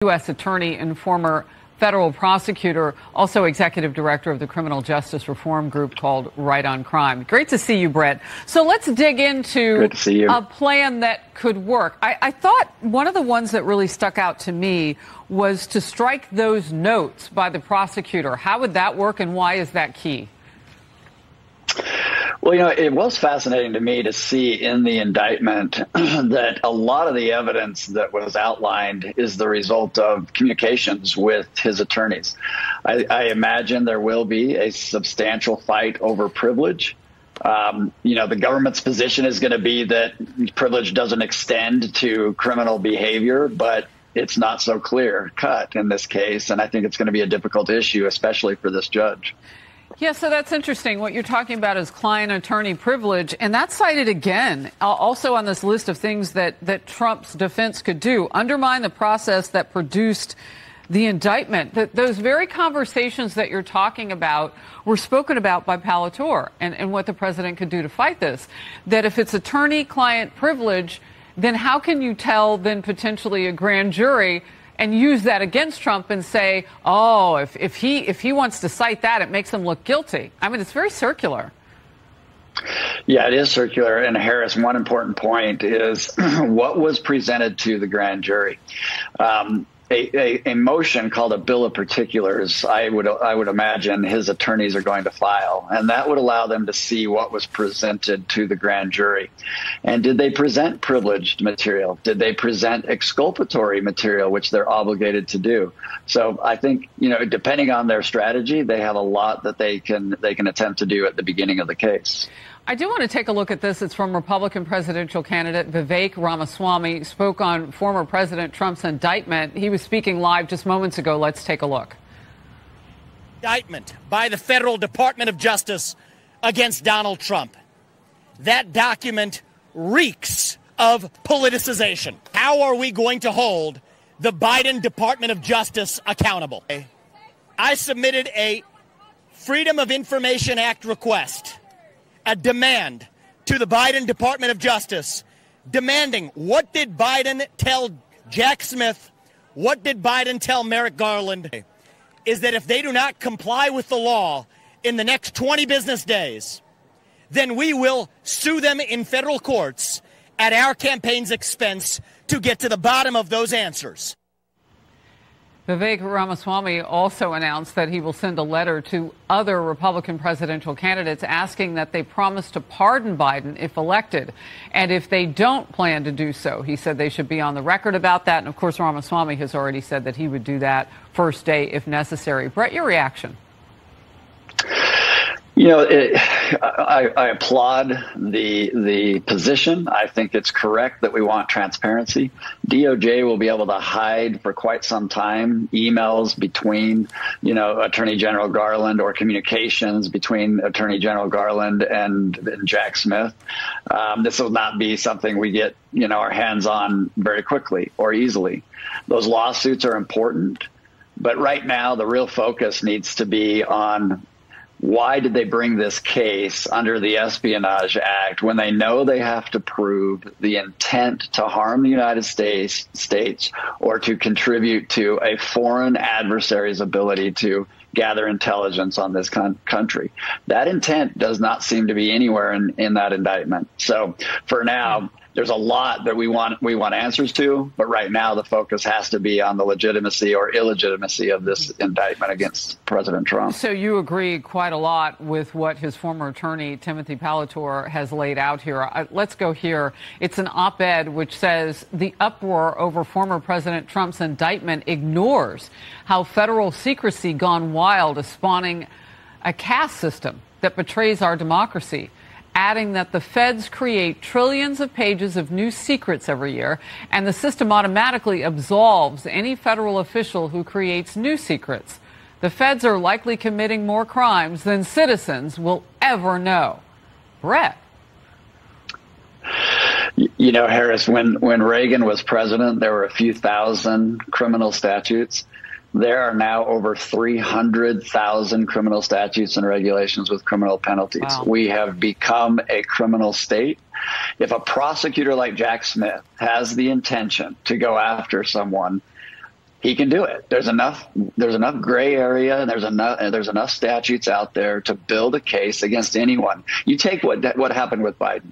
U.S. attorney and former federal prosecutor, also executive director of the criminal justice reform group called Right on Crime. Great to see you, Brett. So let's dig into a plan that could work. I thought one of the ones that really stuck out to me was to strike those notes by the prosecutor. How would that work, and why is that key? Well, it was fascinating to me to see in the indictment that a lot of the evidence that was outlined is the result of communications with his attorneys. I imagine there will be a substantial fight over privilege. The government's position is going to be that privilege doesn't extend to criminal behavior, but it's not so clear cut in this case. And I think it's going to be a difficult issue, especially for this judge. Yeah, so that's interesting. What you're talking about is client-attorney privilege, and that's cited again, also on this list of things that Trump's defense could do. Undermine the process that produced the indictment. Those very conversations that you're talking about were spoken about by Palator and what the president could do to fight this. That if it's attorney-client privilege, then how can you tell then potentially a grand jury and use that against Trump and say, oh, if he wants to cite that, it makes him look guilty? I mean, it's very circular. Yeah, it is circular. And Harris, one important point is what was presented to the grand jury. A motion called a bill of particulars, I would imagine his attorneys are going to file, and that would allow them to see what was presented to the grand jury. And did they present privileged material? Did they present exculpatory material, which they're obligated to do? So I think, depending on their strategy, they have a lot that they can attempt to do at the beginning of the case. I do want to take a look at this. It's from Republican presidential candidate Vivek Ramaswamy, spoke on former President Trump's indictment. He was speaking live just moments ago. Let's take a look. Indictment by the Federal Department of Justice against Donald Trump. That document reeks of politicization. How are we going to hold the Biden Department of Justice accountable? I submitted a Freedom of Information Act request, a demand to the Biden Department of Justice, demanding what did Biden tell Jack Smith, what did Biden tell Merrick Garland, is that if they do not comply with the law in the next 20 business days, then we will sue them in federal courts at our campaign's expense to get to the bottom of those answers. Vivek Ramaswamy also announced that he will send a letter to other Republican presidential candidates asking that they promise to pardon Biden if elected. And if they don't plan to do so, he said they should be on the record about that. And, of course, Ramaswamy has already said that he would do that first day if necessary. Brett, your reaction? I applaud the position. I think it's correct that we want transparency. DOJ will be able to hide for quite some time emails between, Attorney General Garland or communications between Attorney General Garland and Jack Smith. This will not be something we get, our hands on very quickly or easily. Those lawsuits are important, but right now the real focus needs to be on why did they bring this case under the Espionage Act when they know they have to prove the intent to harm the United States or to contribute to a foreign adversary's ability to gather intelligence on this country? That intent does not seem to be anywhere in that indictment. So for now, there's a lot that we want answers to, but right now the focus has to be on the legitimacy or illegitimacy of this indictment against President Trump. So you agree quite a lot with what his former attorney, Timothy Palator, has laid out here. Let's go here. It's an op-ed which says the uproar over former President Trump's indictment ignores how federal secrecy gone wild is spawning a caste system that betrays our democracy, adding that the feds create trillions of pages of new secrets every year, and the system automatically absolves any federal official who creates new secrets. The feds are likely committing more crimes than citizens will ever know. Brett. Harris, when Reagan was president, there were a few thousand criminal statutes. There are now over 300,000 criminal statutes and regulations with criminal penalties. Wow. We have become a criminal state. If a prosecutor like Jack Smith has the intention to go after someone, he can do it. There's enough gray area, and there's enough statutes out there to build a case against anyone. You take what happened with Biden.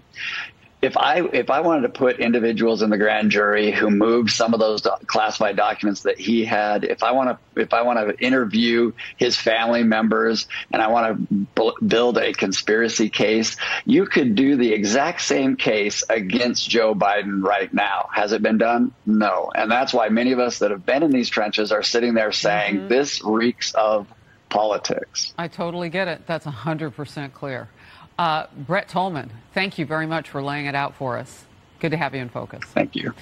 If I wanted to put individuals in the grand jury who moved some of those classified documents that he had, if I want to interview his family members and I want to build a conspiracy case, you could do the exact same case against Joe Biden right now. Has it been done? No. And that's why many of us that have been in these trenches are sitting there saying this reeks of politics. I totally get it. That's 100% clear. Brett Tolman, thank you very much for laying it out for us. Good to have you in focus. Thank you.